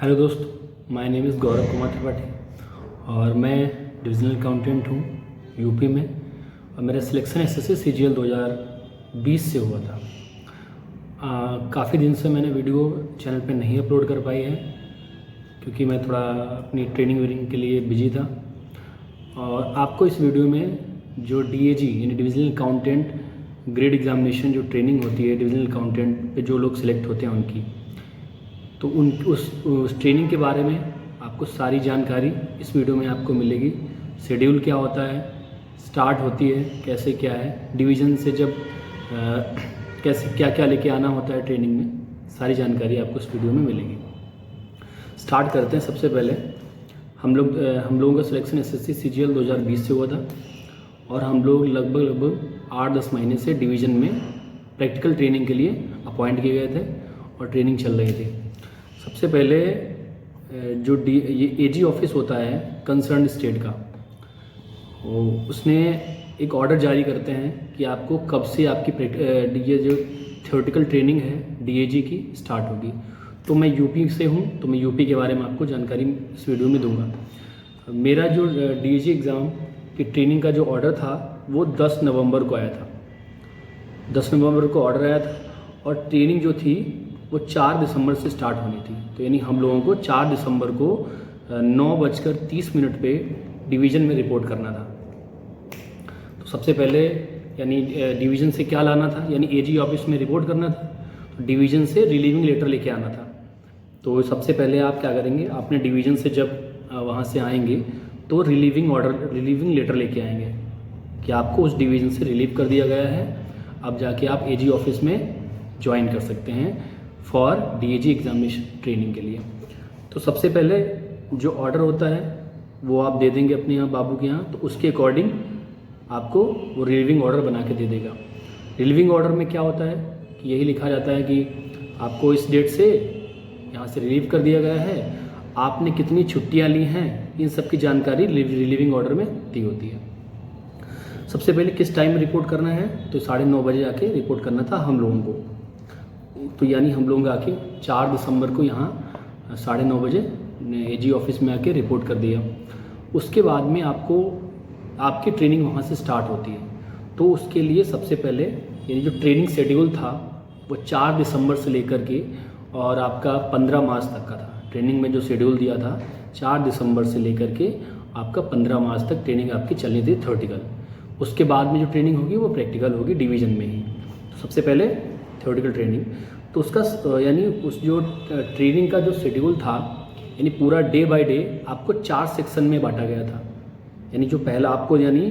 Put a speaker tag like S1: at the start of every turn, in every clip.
S1: Hello दोस्त, my name is Gaurav Kumar Tripathi और मैं डिविजनल अकाउंटेंट हूँ यूपी में। और मेरा सिलेक्शन एसएससी सीजीएल 2020 से हुआ था। काफ़ी दिन से मैंने वीडियो चैनल पे नहीं अपलोड कर पाई है क्योंकि मैं थोड़ा अपनी ट्रेनिंग के लिए बिजी था। और आपको इस वीडियो में जो डीएजी यानी डिविजनल अकाउंटेंट ग्रेड एग्जामिनेशन जो ट्रेनिंग होती है डिविजनल अकाउंटेंट पे जो लोग सिलेक्ट होते हैं उनकी, तो उस ट्रेनिंग के बारे में आपको सारी जानकारी इस वीडियो में आपको मिलेगी। शेड्यूल क्या होता है, स्टार्ट होती है कैसे, क्या है डिवीज़न से जब कैसे क्या क्या लेके आना होता है ट्रेनिंग में, सारी जानकारी आपको इस वीडियो में मिलेगी। स्टार्ट करते हैं। सबसे पहले हम लोगों का सिलेक्शन एसएससी सीजीएल 2020 से हुआ था और हम लोग लगभग 8-10 महीने से डिवीज़न में प्रैक्टिकल ट्रेनिंग के लिए अपॉइंट किए गए थे और ट्रेनिंग चल रही थी। सबसे पहले जो ये एजी ऑफिस होता है कंसर्न स्टेट का, उसने एक ऑर्डर जारी करते हैं कि आपको कब से आपकी ये जो थ्योरेटिकल ट्रेनिंग है डीएजी की स्टार्ट होगी। तो मैं यूपी से हूँ तो मैं यूपी के बारे में आपको जानकारी इस वीडियो में दूंगा। मेरा जो डीएजी एग्ज़ाम की ट्रेनिंग का जो ऑर्डर था वो 10 नवंबर को आया था। 10 नवंबर को ऑर्डर आया था और ट्रेनिंग जो थी वो 4 दिसंबर से स्टार्ट होनी थी। तो यानी हम लोगों को 4 दिसंबर को 9:30 पे डिवीज़न में रिपोर्ट करना था। तो सबसे पहले यानी डिवीज़न से क्या लाना था, यानी एजी ऑफिस में रिपोर्ट करना था, तो डिवीज़न से रिलीविंग लेटर लेके आना था। तो सबसे पहले आप क्या करेंगे, आपने डिवीज़न से जब वहाँ से आएंगे तो रिलीविंग लेटर लेके आएंगे कि आपको उस डिवीज़न से रिलीव कर दिया गया है। अब जाके आप एजी ऑफिस में ज्वाइन कर सकते हैं फॉर डीएजी एग्जामिनेशन ट्रेनिंग के लिए। तो सबसे पहले जो ऑर्डर होता है वो आप दे देंगे अपने यहाँ बाबू के यहाँ, तो उसके अकॉर्डिंग आपको वो रिलीविंग ऑर्डर बना के दे देगा। रिलीविंग ऑर्डर में क्या होता है कि यही लिखा जाता है कि आपको इस डेट से यहाँ से रिलीव कर दिया गया है, आपने कितनी छुट्टियाँ ली हैं, इन सब की जानकारी रिलीविंग ऑर्डर में दी होती है। सबसे पहले किस टाइम में रिपोर्ट करना है, तो 9:30 बजे आके रिपोर्ट करना था हम लोगों को। तो यानी हम लोग आके 4 दिसंबर को यहाँ 9:30 बजे एजी ऑफिस में आके रिपोर्ट कर दिया। उसके बाद में आपकी ट्रेनिंग वहाँ से स्टार्ट होती है। तो उसके लिए सबसे पहले यानी जो ट्रेनिंग शेड्यूल था वो 4 दिसंबर से लेकर के और आपका 15 मार्च तक का था। ट्रेनिंग में जो शेड्यूल दिया था 4 दिसंबर से लेकर के आपका 15 मार्च तक ट्रेनिंग आपकी चलनी थी थ्योरेटिकल। उसके बाद में जो ट्रेनिंग होगी वो प्रैक्टिकल होगी डिवीज़न में ही। तो सबसे पहले थ्योरेटिकल ट्रेनिंग, तो उसका यानी उस जो ट्रेनिंग का जो शेड्यूल था यानी पूरा डे बाय डे आपको 4 सेक्शन में बांटा गया था। यानी जो पहला आपको यानी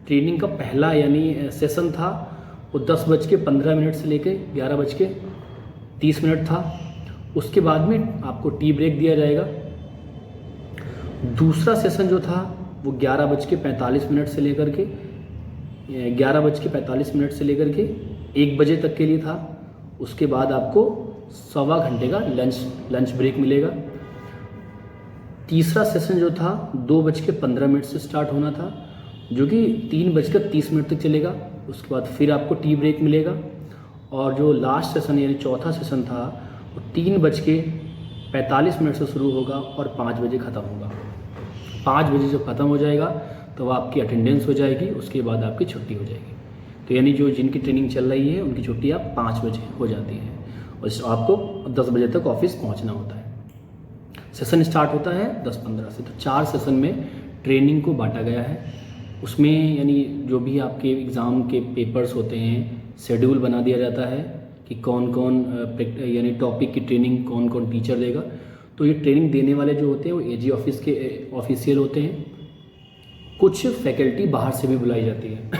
S1: ट्रेनिंग का पहला यानी सेशन था वो 10:15 से लेकर 11:30 था। उसके बाद में आपको टी ब्रेक दिया जाएगा। दूसरा सेशन जो था वो 11:45 से लेकर के 11:45 से लेकर के 1 बजे तक के लिए था। उसके बाद आपको 1.25 घंटे का लंच ब्रेक मिलेगा। तीसरा सेशन जो था 2:15 से स्टार्ट होना था जो कि 3:30 तक चलेगा। उसके बाद फिर आपको टी ब्रेक मिलेगा। और जो लास्ट सेशन यानी चौथा सेशन था वो 3:45 से शुरू होगा और 5 बजे ख़त्म होगा। 5 बजे जब ख़त्म हो जाएगा तो आपकी अटेंडेंस हो जाएगी, उसके बाद आपकी छुट्टी हो जाएगी। तो यानी जो जिनकी ट्रेनिंग चल रही है उनकी छुट्टी आप 5 बजे हो जाती है और आपको 10 बजे तक ऑफिस पहुंचना होता है। सेशन स्टार्ट होता है 10:15 से। तो 4 सेशन में ट्रेनिंग को बांटा गया है। उसमें यानी जो भी आपके एग्ज़ाम के पेपर्स होते हैं शेड्यूल बना दिया जाता है कि कौन कौन यानी टॉपिक की ट्रेनिंग कौन कौन टीचर देगा। तो ये ट्रेनिंग देने वाले जो होते हैं वो एजी ऑफिस के ऑफिशियल होते हैं। कुछ फैकल्टी बाहर से भी बुलाई जाती है,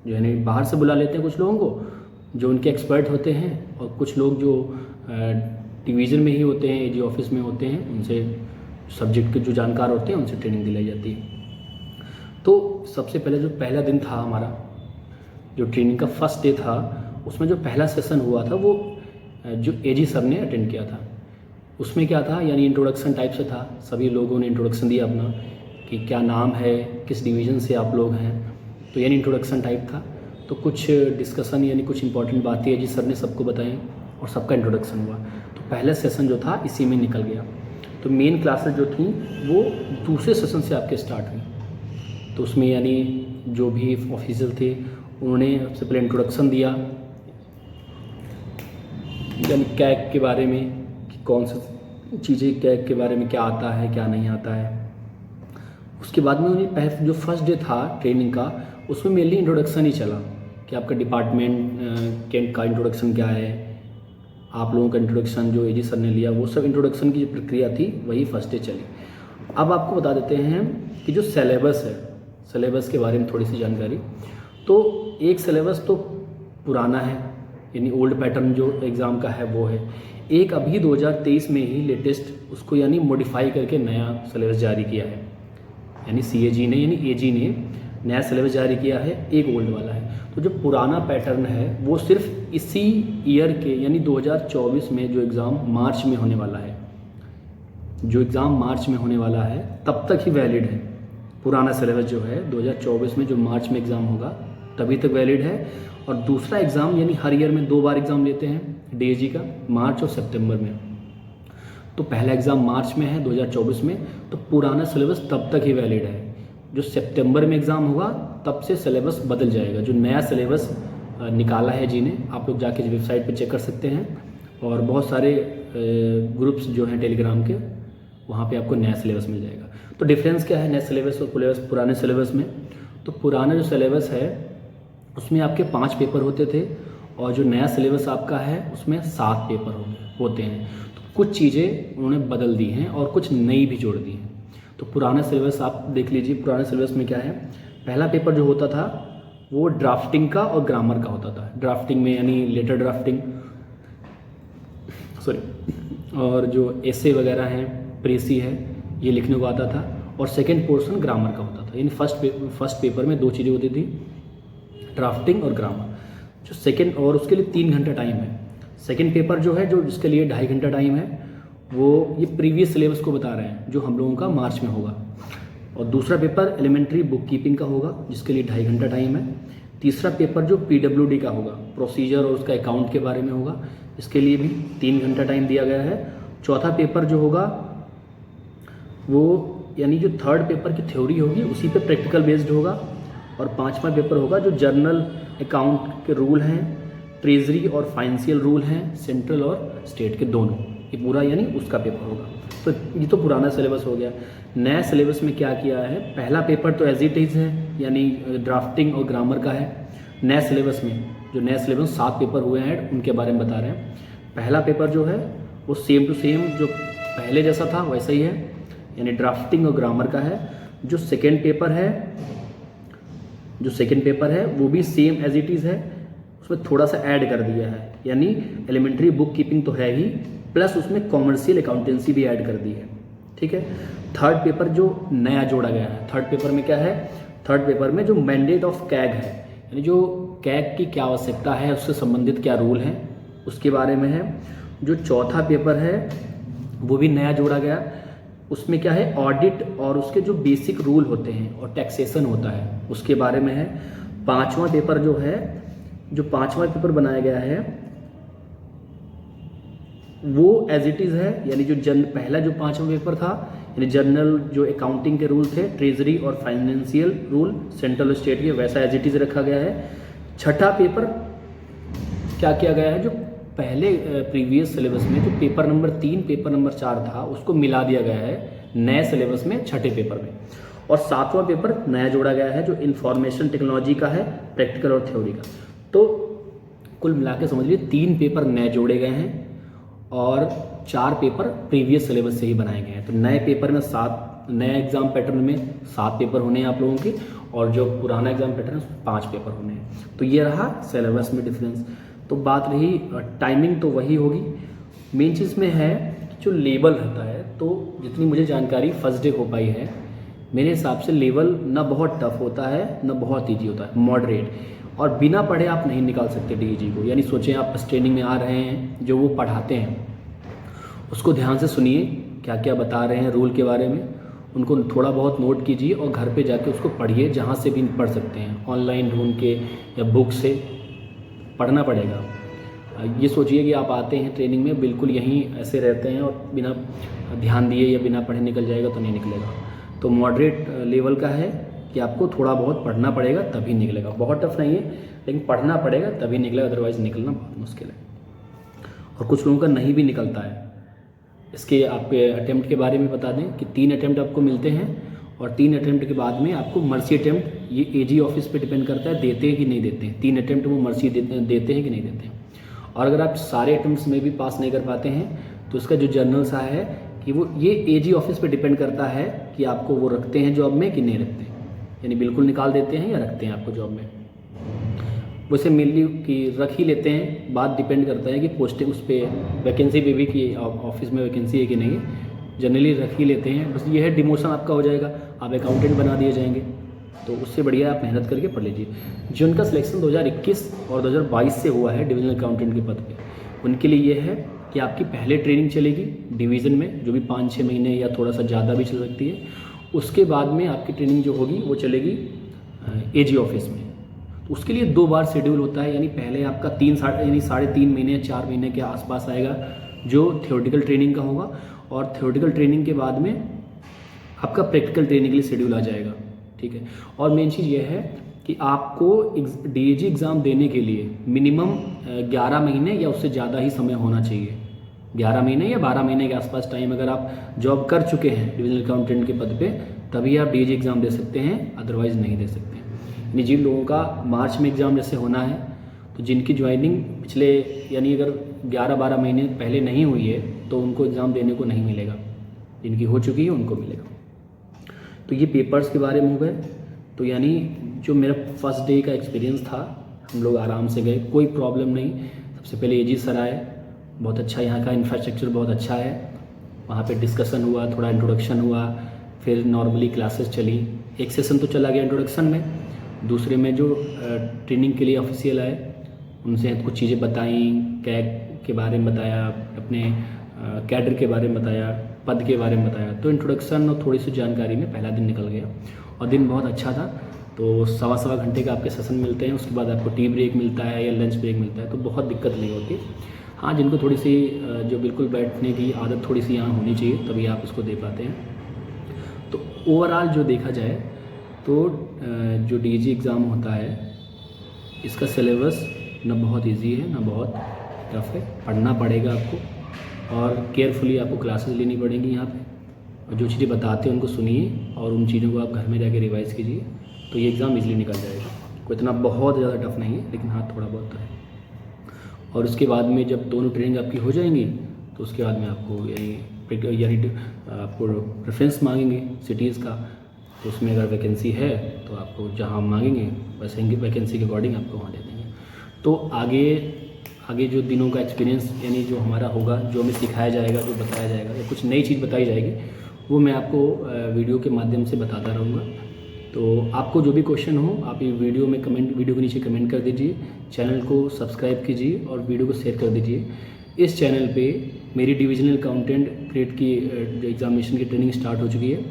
S1: जो यानी बाहर से बुला लेते हैं कुछ लोगों को जो उनके एक्सपर्ट होते हैं, और कुछ लोग जो डिवीज़न में ही होते हैं एजी ऑफिस में होते हैं, उनसे सब्जेक्ट के जो जानकार होते हैं उनसे ट्रेनिंग दिलाई जाती है। तो सबसे पहले जो पहला दिन था हमारा जो ट्रेनिंग का फर्स्ट डे था, उसमें जो पहला सेशन हुआ था वो जो एजी सर ने अटेंड किया था। उसमें क्या था यानी इंट्रोडक्शन टाइप से था। सभी लोगों ने इंट्रोडक्शन दिया अपना कि क्या नाम है, किस डिवीज़न से आप लोग हैं, तो यानी इंट्रोडक्शन टाइप था। तो कुछ डिस्कशन यानी कुछ इंपॉर्टेंट बातें एजी सर ने सबको बताई और सबका इंट्रोडक्शन हुआ। तो पहला सेशन जो था इसी में निकल गया। तो मेन क्लासेस जो थी वो दूसरे सेशन से आपके स्टार्ट हुई। तो उसमें यानी जो भी ऑफिसर थे उन्होंने सबसे पहले इंट्रोडक्शन दिया, यानी कैग के बारे में कि कौन सी चीज़ें, कैग के बारे में क्या आता है क्या नहीं आता है। उसके बाद में उन्हें जो फर्स्ट डे था ट्रेनिंग का, उसमें मेनली इंट्रोडक्शन ही चला कि आपका डिपार्टमेंट का इंट्रोडक्शन क्या है, आप लोगों का इंट्रोडक्शन जो एजी सर ने लिया, वो सब इंट्रोडक्शन की जो प्रक्रिया थी वही फर्स्ट डे चली। अब आपको बता देते हैं कि जो सिलेबस है, सिलेबस के बारे में थोड़ी सी जानकारी। तो एक सिलेबस तो पुराना है, यानी ओल्ड पैटर्न जो एग्ज़ाम का है वो है। एक अभी 2023 में ही लेटेस्ट उसको यानी मॉडिफाई करके नया सिलेबस जारी किया है, यानी CAG ने यानी AG ने नया सिलेबस जारी किया है, एक ओल्ड वाला है। तो जो पुराना पैटर्न है वो सिर्फ इसी ईयर के यानी 2024 में जो एग्ज़ाम मार्च में होने वाला है, जो एग्ज़ाम मार्च में होने वाला है तब तक ही वैलिड है। पुराना सिलेबस जो है 2024 में जो मार्च में एग्ज़ाम होगा तभी तक वैलिड है। और दूसरा एग्ज़ाम यानी हर ईयर में 2 बार एग्ज़ाम लेते हैं DAG का, मार्च और सितंबर में। तो पहला एग्ज़ाम मार्च में है 2024 में, तो पुराना सिलेबस तब तक ही वैलिड है। जो सितंबर में एग्ज़ाम होगा तब से सिलेबस बदल जाएगा। जो नया सिलेबस निकाला है जी ने, आप लोग जाके वेबसाइट पे चेक कर सकते हैं, और बहुत सारे ग्रुप्स जो हैं टेलीग्राम के, वहाँ पे आपको नया सिलेबस मिल जाएगा। तो डिफरेंस क्या है नया सिलेबस और पुराने सिलेबस में? तो पुराना जो सिलेबस है उसमें आपके 5 पेपर होते थे, और जो नया सिलेबस आपका है उसमें 7 पेपर होते हैं। तो कुछ चीज़ें उन्होंने बदल दी हैं और कुछ नई भी जोड़ दी हैं। तो पुराना सिलेबस आप देख लीजिए, पुराने सिलेबस में क्या है, पहला पेपर जो होता था वो ड्राफ्टिंग का और ग्रामर का होता था। ड्राफ्टिंग में यानी लेटर ड्राफ्टिंग, और जो एसे वगैरह हैं, प्रेसी है, ये लिखने को आता था। और सेकंड पोर्शन ग्रामर का होता था। यानी फर्स्ट पेपर में 2 चीज़ें होती थी, ड्राफ्टिंग और ग्रामर। जो सेकंड, और उसके लिए 3 घंटा टाइम है। सेकंड पेपर जो है, जो जिसके लिए 2.5 घंटा टाइम है, वो ये प्रीवियस सिलेबस को बता रहे हैं जो हम लोगों का मार्च में होगा। और दूसरा पेपर एलिमेंट्री बुक कीपिंग का होगा, जिसके लिए 2.5 घंटा टाइम है। तीसरा पेपर जो PWD का होगा, प्रोसीजर और उसका अकाउंट के बारे में होगा, इसके लिए भी 3 घंटा टाइम दिया गया है। चौथा पेपर जो होगा वो यानी जो थर्ड पेपर की थ्योरी होगी उसी पे प्रैक्टिकल बेस्ड होगा। और 5वां पेपर होगा जो जर्नल अकाउंट के रूल हैं, ट्रेजरी और फाइनेंशियल रूल हैं, सेंट्रल और स्टेट के दोनों, ये पूरा यानी उसका पेपर होगा। तो ये तो पुराना सिलेबस हो गया। नया सिलेबस में क्या किया है, पहला पेपर तो एज इट इज़ है, यानी ड्राफ्टिंग और ग्रामर का है। नया सिलेबस में जो नया सिलेबस 7 पेपर हुए हैं उनके बारे में बता रहे हैं। पहला पेपर जो है वो सेम टू सेम जो पहले जैसा था वैसा ही है, यानी ड्राफ्टिंग और ग्रामर का है। जो सेकेंड पेपर है वो भी सेम एज इट इज़ है, उसमें थोड़ा सा ऐड कर दिया है, यानी एलिमेंट्री बुक कीपिंग तो है ही, प्लस उसमें कॉमर्शियल अकाउंटेंसी भी ऐड कर दी है। ठीक है। थर्ड पेपर जो नया जोड़ा गया है, थर्ड पेपर में क्या है, थर्ड पेपर में जो मैंडेट ऑफ कैग है, यानी जो कैग की क्या आवश्यकता है, उससे संबंधित क्या रूल हैं, उसके बारे में है। जो चौथा पेपर है वो भी नया जोड़ा गया, उसमें क्या है, ऑडिट और उसके जो बेसिक रूल होते हैं और टैक्सेशन होता है उसके बारे में है। 5वां पेपर जो है, जो 5वां पेपर बनाया गया है वो एज इट इज़ है, यानी जो पहला जो 5वां पेपर था, यानी जनरल जो अकाउंटिंग के रूल थे, ट्रेजरी और फाइनेंशियल रूल सेंट्रल और स्टेट के, वैसा एज इट इज़ रखा गया है। छठा पेपर क्या किया गया है, जो पहले प्रीवियस सिलेबस में जो पेपर नंबर 3 पेपर नंबर 4 था उसको मिला दिया गया है नए सिलेबस में छठे पेपर में। और 7वां पेपर नया जोड़ा गया है जो इंफॉर्मेशन टेक्नोलॉजी का है, प्रैक्टिकल और थ्योरी का। तो कुल मिला के समझ लीजिए 3 पेपर नए जोड़े गए हैं और 4 पेपर प्रीवियस सिलेबस से ही बनाए गए हैं। तो नए पेपर में 7, नए एग्जाम पैटर्न में 7 पेपर होने हैं आप लोगों के, और जो पुराना एग्जाम पैटर्न है उसमें 5 पेपर होने हैं। तो ये रहा सिलेबस में डिफरेंस। तो बात रही टाइमिंग, तो वही होगी। मेन चीज़ में है जो लेवल रहता है, तो जितनी मुझे जानकारी फर्स्ट डे हो पाई है, मेरे हिसाब से लेवल ना बहुत टफ होता है ना बहुत ईजी होता है, मॉडरेट। और बिना पढ़े आप नहीं निकाल सकते DEG को। यानी सोचें आप ट्रेनिंग में आ रहे हैं, जो वो पढ़ाते हैं उसको ध्यान से सुनिए, क्या क्या बता रहे हैं रूल के बारे में, उनको थोड़ा बहुत नोट कीजिए और घर पे जाके उसको पढ़िए, जहाँ से भी पढ़ सकते हैं, ऑनलाइन ढूंढ के या बुक से पढ़ना पड़ेगा। ये सोचिए कि आप आते हैं ट्रेनिंग में, बिल्कुल यहीं ऐसे रहते हैं और बिना ध्यान दिए या बिना पढ़े निकल जाएगा तो नहीं निकलेगा। तो मॉडरेट लेवल का है कि आपको थोड़ा बहुत पढ़ना पड़ेगा तभी निकलेगा। बहुत टफ नहीं है, लेकिन पढ़ना पड़ेगा तभी निकलेगा, अदरवाइज़ निकलना बहुत मुश्किल है। और कुछ लोगों का नहीं भी निकलता है। इसके आपके अटैम्प्ट के बारे में बता दें कि 3 अटैम्प्ट आपको मिलते हैं और 3 अटैम्प्ट के बाद में आपको मर्सी अटैम्प्ट, ये एजी ऑफिस पे डिपेंड करता है देते हैं कि नहीं देते हैं। 3 अटैम्प्ट वो मर्सी देते हैं कि नहीं देते हैं। और अगर आप सारे अटैम्प्ट्स में भी पास नहीं कर पाते हैं तो उसका जो जर्नल सा है कि वो ये एजी ऑफिस पे डिपेंड करता है कि आपको वो रखते हैं जॉब में कि नहीं रखते हैं, यानी बिल्कुल निकाल देते हैं या रखते हैं आपको जॉब में। वैसे मेनली कि रख ही लेते हैं, बात डिपेंड करता है कि पोस्टिंग उस पर वैकेंसी पे भी कि ऑफिस में वैकेंसी है कि नहीं है। जनरली रख ही लेते हैं। बस ये है डिमोशन आपका हो जाएगा, आप अकाउंटेंट बना दिए जाएंगे, तो उससे बढ़िया आप मेहनत करके पढ़ लीजिए। जिनका सिलेक्शन 2021 और 2022 से हुआ है डिविजनल अकाउंटेंट के पद पे, उनके लिए ये है कि आपकी पहले ट्रेनिंग चलेगी डिवीज़न में, जो भी 5-6 महीने या थोड़ा सा ज़्यादा भी चल सकती है। उसके बाद में आपकी ट्रेनिंग जो होगी वो चलेगी एजी ऑफिस में। तो उसके लिए 2 बार शेड्यूल होता है, यानी पहले आपका 3.5 महीने 4 महीने के आसपास आएगा जो थियोरेटिकल ट्रेनिंग का होगा, और थियोरेटिकल ट्रेनिंग के बाद में आपका प्रैक्टिकल ट्रेनिंग के लिए शेड्यूल आ जाएगा। ठीक है। और मेन चीज़ ये है कि आपको डीएजी एग्ज़ाम देने के लिए मिनिमम 11 महीने या उससे ज़्यादा ही समय होना चाहिए। 11 महीने या 12 महीने के आसपास टाइम अगर आप जॉब कर चुके हैं डिविजनल अकाउंटेंट के पद पे, तभी आप डीएजी एग्ज़ाम दे सकते हैं, अदरवाइज़ नहीं दे सकते। यानी जिन लोगों का मार्च में एग्ज़ाम जैसे होना है, तो जिनकी ज्वाइनिंग पिछले यानी अगर 11-12 महीने पहले नहीं हुई है तो उनको एग्ज़ाम देने को नहीं मिलेगा, जिनकी हो चुकी है उनको मिलेगा। तो ये पेपर्स के बारे में हो गए। तो यानी जो मेरा फर्स्ट डे का एक्सपीरियंस था, हम लोग आराम से गए, कोई प्रॉब्लम नहीं। सबसे पहले एजी सर आए, बहुत अच्छा, यहाँ का इंफ्रास्ट्रक्चर बहुत अच्छा है। वहाँ पे डिस्कशन हुआ, थोड़ा इंट्रोडक्शन हुआ, फिर नॉर्मली क्लासेस चली। एक सेशन तो चला गया इंट्रोडक्शन में, दूसरे में जो ट्रेनिंग के लिए ऑफिशियल आए उनसे कुछ चीज़ें बताई, कैग के बारे में बताया, अपने कैडर के बारे में बताया, पद के बारे में बताया। तो इंट्रोडक्शन और थोड़ी सी जानकारी में पहला दिन निकल गया और दिन बहुत अच्छा था। तो 1.25 घंटे का आपके सेशन मिलते हैं, उसके बाद आपको टी ब्रेक मिलता है या लंच ब्रेक मिलता है, तो बहुत दिक्कत नहीं होती। हाँ, जिनको थोड़ी सी जो बिल्कुल बैठने की आदत थोड़ी सी यहाँ होनी चाहिए, तभी आप इसको दे पाते हैं। तो ओवरऑल जो देखा जाए तो जो डीजी एग्ज़ाम होता है, इसका सिलेबस ना बहुत इजी है ना बहुत टफ है। पढ़ना पड़ेगा आपको और केयरफुली आपको क्लासेस लेनी पड़ेंगी यहाँ पे, और जो चीज़ें बताते हैं उनको सुनिए और उन चीज़ों को आप घर में जाके रिवाइज़ कीजिए, तो ये एग्ज़ाम इजीली निकल जाएगा। कोई इतना बहुत ज़्यादा टफ नहीं है, लेकिन हाँ थोड़ा बहुत है। और उसके बाद में जब दोनों ट्रेनिंग आपकी हो जाएंगी तो उसके बाद में आपको यानी आपको प्रेफरेंस मांगेंगे सिटीज़ का, तो उसमें अगर वैकेंसी है तो आपको जहाँ मांगेंगे वैसे वैकेंसी के अकॉर्डिंग आपको वहाँ दे देंगे। तो आगे जो दिनों का एक्सपीरियंस यानी जो हमारा होगा, जो हमें सिखाया जाएगा, जो बताया जाएगा या कुछ नई चीज़ बताई जाएगी, वो मैं आपको वीडियो के माध्यम से बताता रहूँगा। तो आपको जो भी क्वेश्चन हो आप ये वीडियो के नीचे कमेंट कर दीजिए, चैनल को सब्सक्राइब कीजिए और वीडियो को शेयर कर दीजिए। इस चैनल पे मेरी डिविजनल अकाउंटेंट ग्रेड की जो एग्जामिनेशन की ट्रेनिंग स्टार्ट हो चुकी है,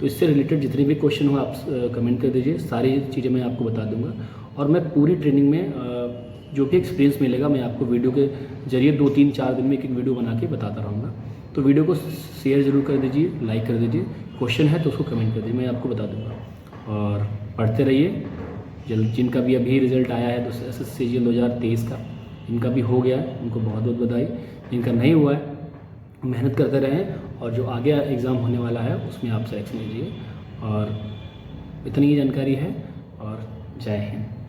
S1: तो इससे रिलेटेड जितने भी क्वेश्चन हो आप कमेंट कर दीजिए, सारी चीज़ें मैं आपको बता दूंगा। और मैं पूरी ट्रेनिंग में जो भी एक्सपीरियंस मिलेगा मैं आपको वीडियो के जरिए 2-3-4 दिन में एक वीडियो बना के बताता रहूँगा। तो वीडियो को शेयर ज़रूर कर दीजिए, लाइक कर दीजिए, क्वेश्चन है तो उसको कमेंट कर दीजिए, मैं आपको बता दूँगा। और पढ़ते रहिए। जिनका भी अभी रिज़ल्ट आया है तो SSC CGL 2023 का, जिनका भी हो गया है उनको बहुत बहुत बधाई। जिनका नहीं हुआ है मेहनत करते रहें, और जो आगे एग्ज़ाम होने वाला है उसमें आप सिलेक्शन लीजिए। और इतनी ही जानकारी है, और जय हिंद।